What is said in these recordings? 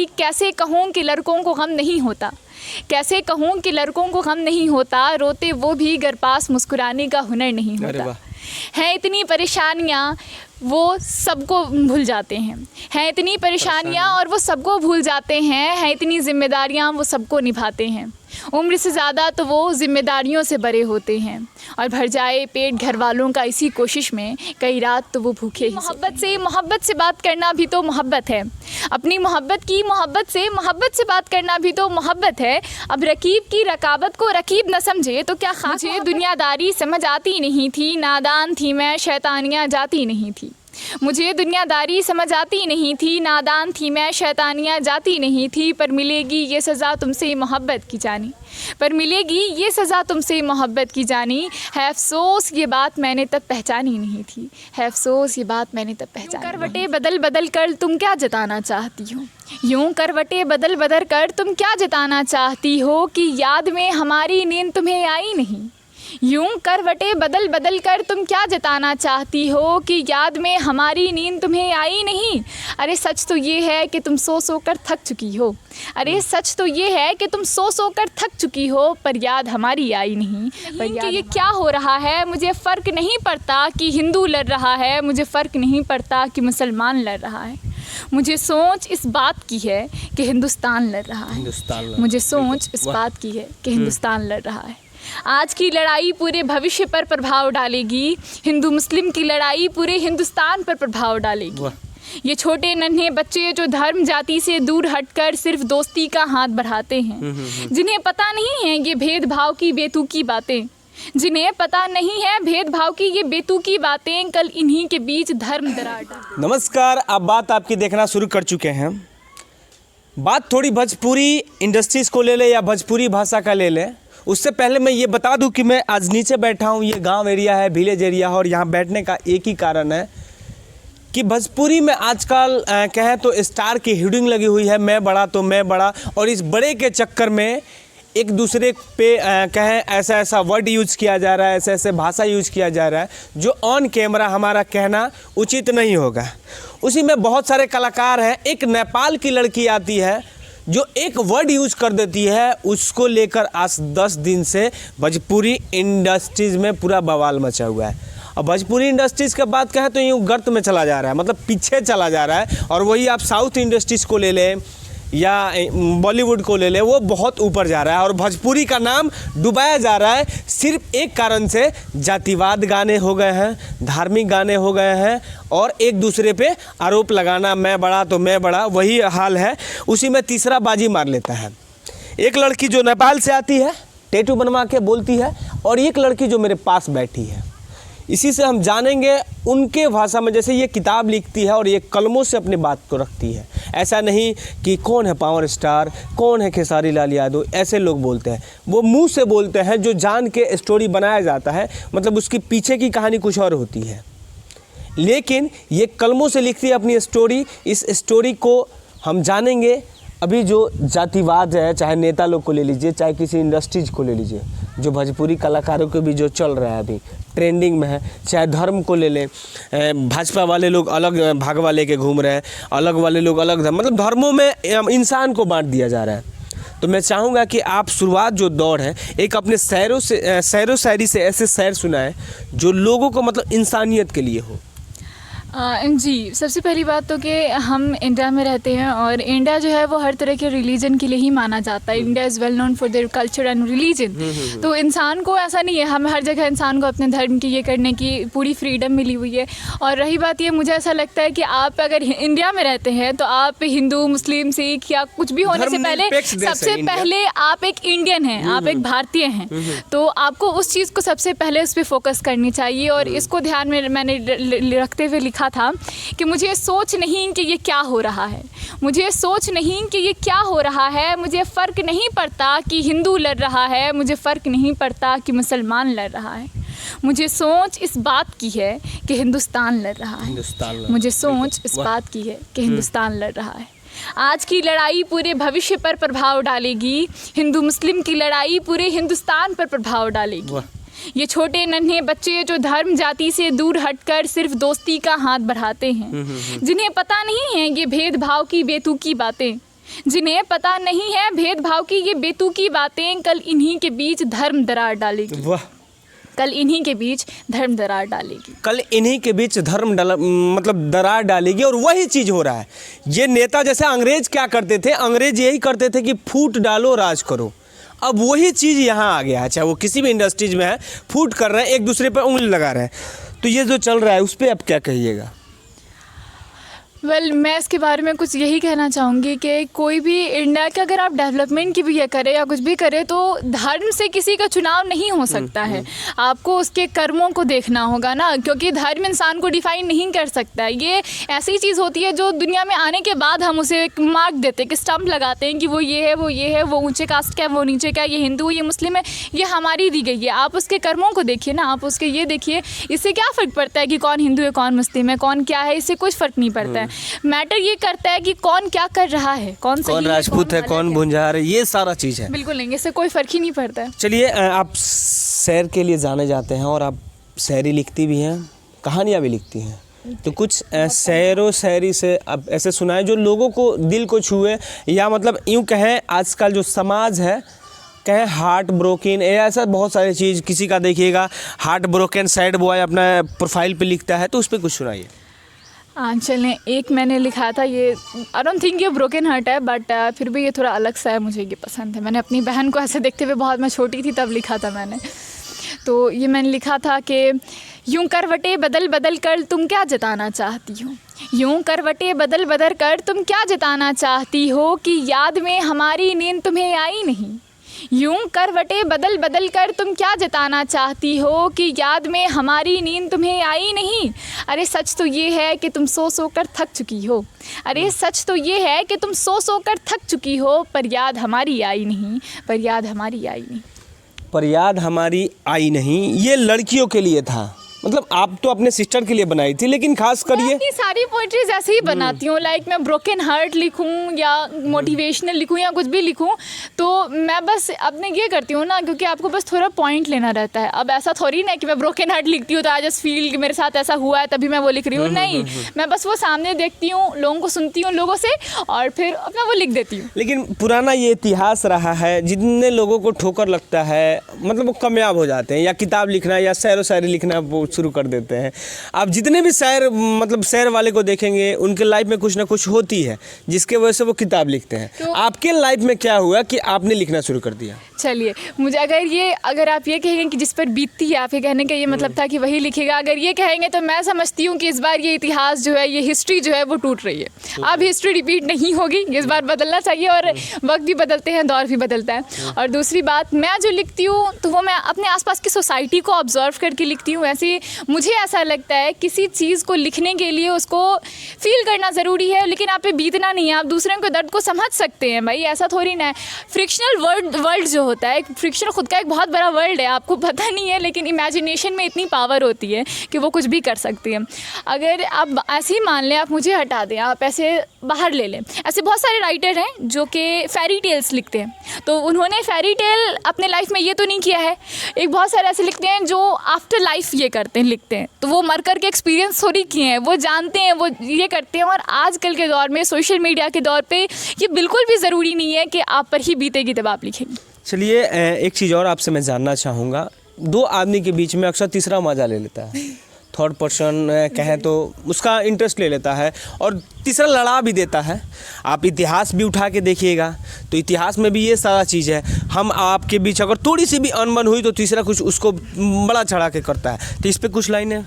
कि कैसे कहूँ कि लड़कों को गम नहीं होता, कैसे कहूँ कि लड़कों को गम नहीं होता, रोते वो भी घर पास मुस्कुराने का हुनर नहीं होता। हैं इतनी परेशानियाँ वो सबको भूल जाते हैं इतनी परेशानियाँ और वो सबको भूल जाते हैं इतनी जिम्मेदारियाँ वो सबको निभाते हैं। उम्र से ज़्यादा तो वो जिम्मेदारियों से बड़े होते हैं और भर जाए पेट घर वालों का इसी कोशिश में कई रात तो वो भूखे ही। मोहब्बत से बात करना भी तो मोहब्बत है, अपनी मोहब्बत से बात करना भी तो मोहब्बत है। अब रकीब की रकाबत को रकीब न समझे तो क्या खास। मुझे दुनियादारी समझ आती नहीं थी, नादान थी मैं, शैतानियाँ जाती नहीं थी। मुझे दुनियादारी समझ आती नहीं थी, नादान थी मैं, शैतानियाँ जाती नहीं थी। पर मिलेगी ये सज़ा तुमसे मोहब्बत की जानी, पर मिलेगी ये सज़ा तुमसे मोहब्बत की जानी। है अफसोस ये बात मैंने तब पहचानी नहीं थी, है अफसोस ये बात मैंने तब पहचानी। करवटें बदल बदल कर तुम क्या जताना चाहती हो, यूँ करवटें बदल बदल कर तुम क्या जताना चाहती हो कि याद में हमारी नींद तुम्हें आई नहीं। यूँ करवटें बदल बदल कर तुम क्या जताना चाहती हो कि याद में हमारी नींद तुम्हें आई नहीं। अरे सच तो ये है कि तुम सो सो कर थक चुकी हो, अरे सच तो ये है कि तुम सो सो कर थक चुकी हो, पर याद हमारी आई नहीं। पर कि ये क्या हो रहा है, मुझे फ़र्क नहीं पड़ता कि हिंदू लड़ रहा है, मुझे फ़र्क नहीं पड़ता कि मुसलमान लड़ रहा है। मुझे सोच इस बात की है कि हिंदुस्तान लड़ रहा है, मुझे सोच इस बात की है कि हिंदुस्तान लड़ रहा है। आज की लड़ाई पूरे भविष्य पर प्रभाव डालेगी, हिंदू मुस्लिम की लड़ाई पूरे हिंदुस्तान पर प्रभाव डालेगी। ये छोटे नन्हे बच्चे जो धर्म जाति से दूर हटकर सिर्फ दोस्ती का हाथ बढ़ाते हैं, जिन्हें पता नहीं है ये भेदभाव की बेतुकी बातें, जिन्हें पता नहीं है भेदभाव की ये बेतुकी बातें, कल इन्हीं के बीच धर्म दरार डालेंगी। नमस्कार, अब बात आपकी देखना शुरू कर चुके हैं। बात थोड़ी भोजपुरी इंडस्ट्रीज़ को ले ले या भोजपुरी भाषा का ले ले। उससे पहले मैं ये बता दूं कि मैं आज नीचे बैठा हूं, ये गांव एरिया है, विलेज एरिया है, और यहाँ बैठने का एक ही कारण है कि भोजपुरी में आजकल कहें तो स्टार की हिडिंग लगी हुई है, मैं बड़ा तो मैं बड़ा, और इस बड़े के चक्कर में एक दूसरे पे कहें ऐसा ऐसा वर्ड यूज़ किया जा रहा है, ऐसे ऐसे भाषा यूज़ किया जा रहा है जो ऑन कैमरा हमारा कहना उचित नहीं होगा। उसी में बहुत सारे कलाकार हैं। एक नेपाल की लड़की आती है जो एक वर्ड यूज़ कर देती है, उसको लेकर आज 10 दिन से भोजपुरी इंडस्ट्रीज़ में पूरा बवाल मचा हुआ है। अब भोजपुरी इंडस्ट्रीज़ की बात कहें तो यूँ गर्त में चला जा रहा है, मतलब पीछे चला जा रहा है। और वही आप साउथ इंडस्ट्रीज़ को ले लें या बॉलीवुड को ले लें, वो बहुत ऊपर जा रहा है। और भोजपुरी का नाम डुबाया जा रहा है सिर्फ एक कारण से, जातिवाद गाने हो गए हैं, धार्मिक गाने हो गए हैं, और एक दूसरे पे आरोप लगाना, मैं बड़ा तो मैं बड़ा, वही हाल है। उसी में तीसरा बाजी मार लेता है। एक लड़की जो नेपाल से आती है, टैटू बनवा के बोलती है, और एक लड़की जो मेरे पास बैठी है। इसी से हम जानेंगे उनके भाषा में, जैसे ये किताब लिखती है और ये कलमों से अपनी बात को रखती है। ऐसा नहीं कि कौन है पावर स्टार, कौन है खेसारी लाल यादव, ऐसे लोग बोलते हैं। वो मुंह से बोलते हैं, जो जान के स्टोरी बनाया जाता है, मतलब उसकी पीछे की कहानी कुछ और होती है। लेकिन ये कलमों से लिखती है अपनी स्टोरी। इस स्टोरी को हम जानेंगे। अभी जो जातिवाद है, चाहे नेता लोग को ले लीजिए, चाहे किसी इंडस्ट्रीज को ले लीजिए, जो भोजपुरी कलाकारों के भी जो चल रहा है अभी ट्रेंडिंग में है, चाहे धर्म को ले लें, भाजपा वाले लोग अलग भाग वाले के घूम रहे हैं, अलग वाले लोग अलग, मतलब धर्मों में इंसान को बांट दिया जा रहा है। तो मैं चाहूँगा कि आप शुरुआत जो दौर है, एक अपने शायरो शायरी से ऐसे शायर सुनाएं जो लोगों को मतलब इंसानियत के लिए हो। जी, सबसे पहली बात तो कि हम इंडिया में रहते हैं और इंडिया जो है वो हर तरह के रिलीजन के लिए ही माना जाता है। India is well known for their culture and religion. तो इंसान को ऐसा नहीं है, हम हर जगह इंसान को अपने धर्म की ये करने की पूरी फ्रीडम मिली हुई है। और रही बात ये, मुझे ऐसा लगता है कि आप अगर इंडिया में रहते हैं तो आप हिंदू, मुस्लिम, सिख या कुछ भी होने से पहले सबसे पहले आप एक इंडियन हैं, आप एक भारतीय हैं। तो आपको उस चीज़ को सबसे पहले उस पर फोकस करनी चाहिए। और इसको ध्यान में मैंने रखते हुए लिखा था कि मुझे सोच नहीं कि ये क्या हो रहा है, मुझे सोच नहीं कि ये क्या हो रहा है, मुझे फ़र्क नहीं पड़ता कि हिंदू लड़ रहा है, मुझे फ़र्क नहीं पड़ता कि मुसलमान लड़ रहा है। मुझे सोच इस बात की है कि हिंदुस्तान लड़ रहा है, मुझे सोच इस बात की है कि हिंदुस्तान लड़ रहा है। आज की लड़ाई पूरे भविष्य पर प्रभाव डालेगी, हिंदू मुस्लिम की लड़ाई पूरे हिंदुस्तान पर प्रभाव डालेगी। ये छोटे नन्हे बच्चे जो धर्म जाति से दूर हटकर सिर्फ दोस्ती का हाथ बढ़ाते हैं, जिन्हें पता नहीं है ये भेदभाव की बेतुकी बातें, जिन्हें पता नहीं है भेदभाव की ये बेतुकी बातें, कल इन्हीं के बीच धर्म दरार डालेगी। वाह, कल इन्हीं के बीच धर्म दरार डालेगी। कल इन्हीं के बीच मतलब दरार डालेगी। और वही चीज़ हो रहा है। ये नेता जैसे अंग्रेज क्या करते थे, अंग्रेज यही करते थे कि फूट डालो राज करो। अब वही चीज़ यहाँ आ गया है, चाहे वो किसी भी इंडस्ट्रीज में है, फूट कर रहे हैं, एक दूसरे पर उंगली लगा रहे हैं। तो ये जो चल रहा है उस पर आप क्या कहिएगा? मैं इसके बारे में कुछ यही कहना चाहूँगी कि कोई भी इंडिया के अगर आप डेवलपमेंट की भी ये करें या कुछ भी करें तो धर्म से किसी का चुनाव नहीं हो सकता है। आपको उसके कर्मों को देखना होगा ना, क्योंकि धर्म इंसान को डिफाइन नहीं कर सकता। ये ऐसी चीज़ होती है जो दुनिया में आने के बाद हम उसे एक मार्क देते हैं कि स्टम्प लगाते हैं कि वो ये है, वो ये है, वो ऊँचे कास्ट का है, वो नीचे का, ये हिंदू, ये मुस्लिम है, ये हमारी दी गई है। आप उसके कर्मों को देखिए ना, आप उसके ये देखिए, इससे क्या फ़र्क पड़ता है कि कौन हिंदू है, कौन मुस्लिम है, कौन क्या है, इससे कुछ फ़र्क नहीं पड़ता है। मैटर ये करता है कि कौन क्या कर रहा है, कौन राजपूत है, कौन भुंजार है, ये सारा चीज़ है। बिल्कुल नहीं, इससे कोई फर्क ही नहीं पड़ता है। चलिए, आप सैर के लिए जाने जाते हैं और आप शायरी लिखती भी हैं, कहानियाँ भी लिखती हैं, तो कुछ सैरो शायरी से आप ऐसे सुनाए जो लोगों को दिल को छुए, या मतलब यूँ कहें आजकल जो समाज है, कहें हार्ट ब्रोकन, ऐसा बहुत सारी चीज़। किसी का देखिएगा हार्ट ब्रोकन सैड बॉय अपना प्रोफाइल पे लिखता है, तो उस पर कुछ सुनाइए। हाँ चलें, एक मैंने लिखा था, ये आई डोंट थिंक ये ब्रोकन हार्ट है, बट फिर भी ये थोड़ा अलग सा है, मुझे ये पसंद है। मैंने अपनी बहन को ऐसे देखते हुए, बहुत मैं छोटी थी तब लिखा था मैंने। तो ये मैंने लिखा था कि यूं करवटें बदल बदल कर तुम क्या जताना चाहती हो, यूं करवटें बदल बदल कर तुम क्या जताना चाहती हो कि याद में हमारी नींद तुम्हें आई नहीं। यूं करवटें बदल बदल कर तुम क्या जताना चाहती हो कि याद में हमारी नींद तुम्हें आई नहीं। अरे सच तो ये है कि तुम सो सो कर थक चुकी हो, अरे सच तो ये है कि तुम सो सो कर थक चुकी हो, पर याद हमारी आई नहीं, पर याद हमारी आई नहीं। पर याद हमारी आई नहीं, ये लड़कियों के लिए था। मतलब आप तो अपने सिस्टर के लिए बनाई थी, लेकिन खास कर ये अपनी सारी पोइट्रीज ऐसे ही बनाती हूँ। लाइक मैं ब्रोकन हार्ट लिखूँ या मोटिवेशनल लिखूँ या कुछ भी लिखूँ, तो मैं बस अपने ये करती हूँ ना, क्योंकि आपको बस थोड़ा पॉइंट लेना रहता है। अब ऐसा थोड़ी ना कि मैं ब्रोकन हार्ट लिखती हूँ तो आई जस्ट फील कि मेरे साथ ऐसा हुआ है तभी मैं वो लिख रही हूँ। नहीं, मैं बस वो सामने देखती हूँ, लोगों को सुनती हूँ लोगों से, और फिर अपना वो लिख देती हूँ। लेकिन पुराना ये इतिहास रहा है, जितने लोगों को ठोकर लगता है, मतलब वो कामयाब हो जाते हैं, या किताब लिखना या शेर व शायरी लिखना वो शुरू कर देते हैं। आप जितने भी शायर, मतलब शेर वाले को देखेंगे, उनके लाइफ में कुछ ना कुछ होती है जिसके वजह से वो किताब लिखते हैं। तो आपके लाइफ में क्या हुआ कि आपने लिखना शुरू कर दिया? चलिए, मुझे अगर आप ये कहेंगे कि जिस पर बीतती है, आपके कहने का ये मतलब था कि वही लिखेगा, अगर ये कहेंगे तो मैं समझती हूँ कि इस बार ये इतिहास जो है, ये हिस्ट्री जो है वो टूट रही है। अब हिस्ट्री रिपीट नहीं होगी, इस बार बदलना चाहिए, और वक्त भी बदलते हैं, दौर भी बदलता है। और दूसरी बात, मैं जो लिखती हूँ तो वो मैं अपने आसपास की सोसाइटी को ऑब्जर्व करके लिखती हूँ। ऐसे मुझे ऐसा लगता है किसी चीज़ को लिखने के लिए उसको फील करना ज़रूरी है, लेकिन आप पे बीतना नहीं है। आप दूसरे के दर्द को समझ सकते हैं भाई, ऐसा थोड़ी ना है। फ्रिक्शनल वर्ल्ड जो होता है, फ्रिक्शन खुद का एक बहुत बड़ा वर्ल्ड है, आपको पता नहीं है, लेकिन इमेजिनेशन में इतनी पावर होती है कि वो कुछ भी कर सकती है। अगर आप ऐसे ही मान लें, आप मुझे हटा दें, आप ऐसे बाहर ले लें, ऐसे बहुत सारे राइटर हैं जो कि फेरी टेल्स लिखते हैं, तो उन्होंने फेरी टेल अपने लाइफ में ये तो नहीं किया है। एक बहुत सारे ऐसे लिखते हैं जो आफ्टर लाइफ ये करते हैं, लिखते हैं, तो वो मर कर के एक्सपीरियंस थोड़ी किए हैं, वो जानते हैं, वो ये करते हैं। और आजकल के दौर में, सोशल मीडिया के दौर पे, ये बिल्कुल भी ज़रूरी नहीं है कि आप पर ही बीतेगी तब आप लिखेंगे। चलिए, एक चीज़ और आपसे मैं जानना चाहूँगा। दो आदमी के बीच में अक्सर तीसरा मजा ले लेता है, थर्ड पर्सन कहें तो उसका इंटरेस्ट ले लेता है, और तीसरा लड़ा भी देता है। आप इतिहास भी उठा के देखिएगा तो इतिहास में भी ये सारा चीज़ है। हम आपके बीच अगर थोड़ी सी भी अनबन हुई तो तीसरा कुछ उसको बड़ा चढ़ा के करता है। तो इस पर कुछ लाइनें।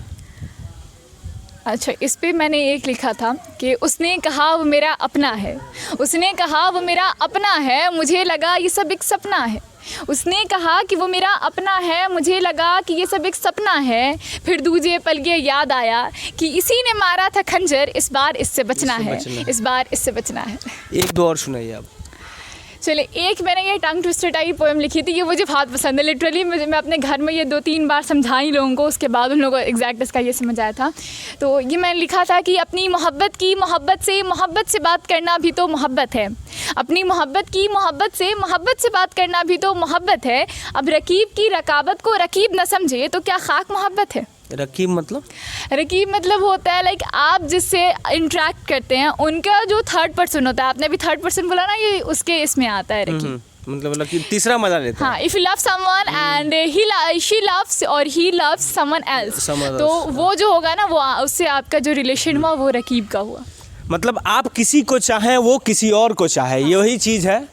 अच्छा, इस पे मैंने एक लिखा था कि उसने कहा वो मेरा अपना है, उसने कहा वो मेरा अपना है, मुझे लगा ये सब एक सपना है। उसने कहा कि वो मेरा अपना है, मुझे लगा कि ये सब एक सपना है। फिर दूजे पल ये याद आया कि इसी ने मारा था खंजर, इस बार इससे बचना है, इस बार इससे बचना है। एक दो और सुनाइए आप। चले, एक मैंने ये टंग ट्विस्टर टाइप पोएम लिखी थी, ये मुझे बहुत पसंद है। लिटरली मैं अपने घर में ये 2-3 बार समझाई लोगों को, उसके बाद उन लोगों को एग्जैक्ट इसका ये समझ आया था। तो ये मैंने लिखा था कि अपनी मोहब्बत की मोहब्बत से बात करना भी तो मोहब्बत है, अपनी मोहब्बत की मोहब्बत से बात करना भी तो मोहब्बत है। अब रकीब की रकाबत को रकीब न समझे तो क्या खाक मोहब्बत है। रकीब मतलब? रकीब मतलब होता है लाइक आप जिससे इंटरेक्ट करते हैं उनका जो थर्ड पर्सन होता है, आपने अभी थर्ड पर्सन बोला ना, ये उसके इसमें आता है रकीब। मतलब रकीब तीसरा मजा लेता है। हाँ, if you love someone and she loves और ही लव्स समवन एल्स, तो वो जो होगा ना वो उससे आपका जो रिलेशन हुआ वो रकीब का हुआ। मतलब आप किसी को चाहें वो किसी और को चाहे, यही चीज़ है।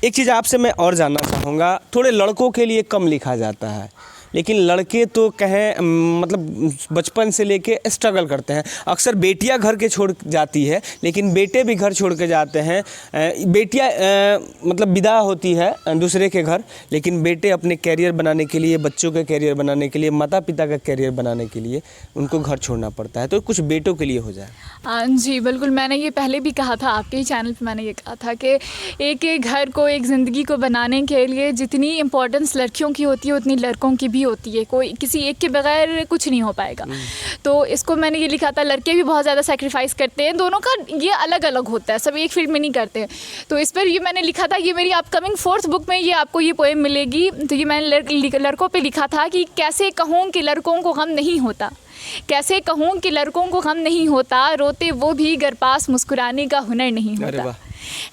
एक चीज़ आपसे मैं और जानना चाहूँगा, थोड़े लड़कों के लिए कम लिखा जाता है, लेकिन लड़के तो कहें मतलब बचपन से लेके स्ट्रगल करते हैं। अक्सर बेटियां घर के छोड़ जाती है, लेकिन बेटे भी घर छोड़ के जाते हैं। बेटियां मतलब विदा होती है दूसरे के घर, लेकिन बेटे अपने कैरियर बनाने के लिए, बच्चों के कैरियर बनाने के लिए, माता पिता का कैरियर बनाने के लिए उनको घर छोड़ना पड़ता है। तो कुछ बेटों के लिए हो जाए। जी बिल्कुल, मैंने ये पहले भी कहा था, आपके ही चैनल पे मैंने ये कहा था कि एक घर को, एक ज़िंदगी को बनाने के लिए जितनी इम्पोर्टेंस लड़कियों की होती है उतनी लड़कों की भी होती है। कोई किसी एक के बगैर कुछ नहीं हो पाएगा। तो इसको मैंने ये लिखा था, लड़के भी बहुत ज़्यादा सेक्रीफाइस करते हैं, दोनों का ये अलग अलग होता है, सब एक फील्ड में नहीं करते हैं। तो इस पर ये मैंने लिखा था, ये मेरी अपकमिंग 4th बुक में ये आपको ये पोएम मिलेगी। तो ये मैंने लड़कों पर लिखा था कि कैसे कहूँ कि लड़कों को गम नहीं होता, कैसे कहूँ कि लड़कों को गम नहीं होता, रोते वो भी घर पास मुस्कुराने का हुनर नहीं होता।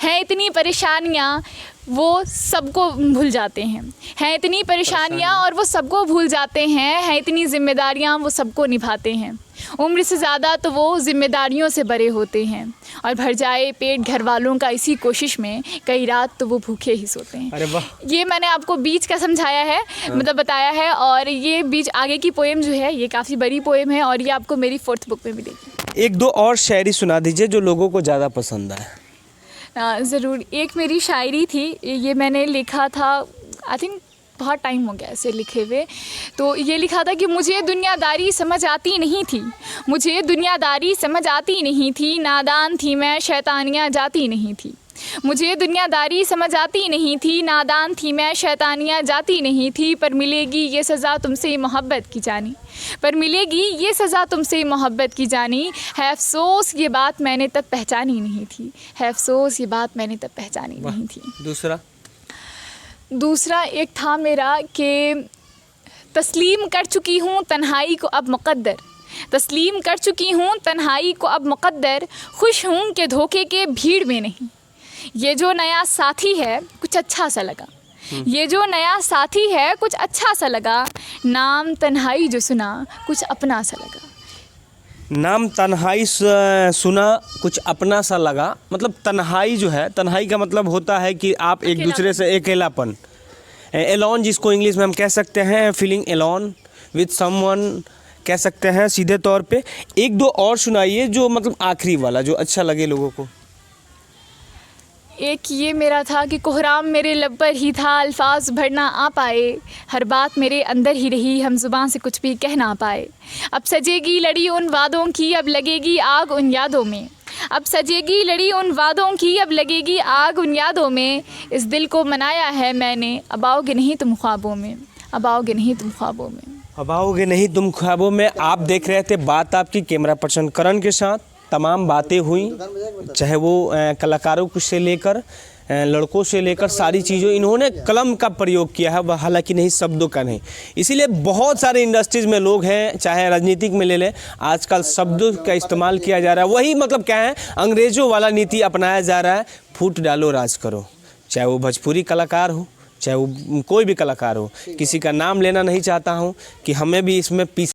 हैं इतनी परेशानियाँ वो सबको भूल जाते हैं इतनी परेशानियाँ और वो सबको भूल जाते हैं इतनी जिम्मेदारियाँ वो सबको निभाते हैं। उम्र से ज़्यादा तो वो जिम्मेदारियों से बड़े होते हैं और भर जाए पेट घर वालों का इसी कोशिश में, कई रात तो वो भूखे ही सोते हैं। अरे वाह! ये मैंने आपको बीच का समझाया है, मतलब बताया है। और ये बीच आगे की पोएम जो है ये काफ़ी बड़ी पोएम है और ये आपको मेरी 4th बुक में मिलेगी। एक दो और शायरी सुना दीजिए जो लोगों को ज़्यादा पसंद आए। ज़रूर। एक मेरी शायरी थी, ये मैंने लिखा था, आई थिंक बहुत टाइम हो गया इसे लिखे हुए। तो ये लिखा था कि मुझे दुनियादारी समझ आती नहीं थी, मुझे दुनियादारी समझ आती नहीं थी, नादान थी मैं शैतानियाँ जाती नहीं थी। मुझे दुनियादारी समझ आती नहीं थी, नादान थी मैं शैतानियाँ जाती नहीं थी, पर मिलेगी ये सज़ा तुमसे मोहब्बत की जानी, पर मिलेगी ये सज़ा तुमसे मोहब्बत की जानी। है अफसोस ये बात मैंने तब पहचानी नहीं थी, है अफसोस ये बात मैंने तब पहचानी नहीं थी। दूसरा एक था मेरा कि तस्लीम कर चुकी हूँ तन्हाई को अब मुक़द्दर, तस्लीम कर चुकी हूँ तन्हाई को अब मुक़द्दर, खुश हूँ कि धोखे के भीड़ में नहीं। ये जो नया साथी है कुछ अच्छा सा लगा, ये जो नया साथी है कुछ अच्छा सा लगा, नाम तन्हाई जो सुना कुछ अपना सा लगा। नाम तन्हाई सुना कुछ अपना सा लगा। मतलब तन्हाई जो है, तन्हाई का मतलब होता है कि आप एक दूसरे से, अकेलापन, एलोन जिसको इंग्लिश में हम कह सकते हैं, फीलिंग एलोन विथ समवन कह सकते हैं सीधे तौर पे। एक दो और सुनाइए जो मतलब आखिरी वाला जो अच्छा लगे लोगों को। एक ये मेरा था कि कोहराम मेरे लब पर ही था, अल्फाज भर ना आ पाए, हर बात मेरे अंदर ही रही, हम ज़ुबान से कुछ भी कह ना पाए। अब सजेगी लड़ी उन वादों की, अब लगेगी आग उन यादों में, अब सजेगी लड़ी उन वादों की, अब लगेगी आग उन यादों में। इस दिल को मनाया है मैंने, अब आओगे नहीं तुम ख्वाबों में, अब आओगे नहीं तुम ख्वाबों में, अब आओगे नहीं तुम ख्वाबों में। आप देख रहे थे बात आपकी कैमरा पर्सन करण के साथ। तमाम बातें हुई, चाहे वो कलाकारों से लेकर लड़कों से लेकर सारी चीज़ों, इन्होंने कलम का प्रयोग किया है, हालांकि नहीं शब्दों का नहीं। इसीलिए बहुत सारे इंडस्ट्रीज़ में लोग हैं, चाहे राजनीतिक में ले लें, आजकल शब्दों का इस्तेमाल किया जा रहा है। वही मतलब क्या है, अंग्रेज़ों वाला नीति अपनाया जा रहा है, फूट डालो राज करो। चाहे वो भोजपुरी कलाकार हो, चाहे वो कोई भी कलाकार हो, किसी का नाम लेना नहीं चाहता हूँ कि हमें भी इसमें पीछे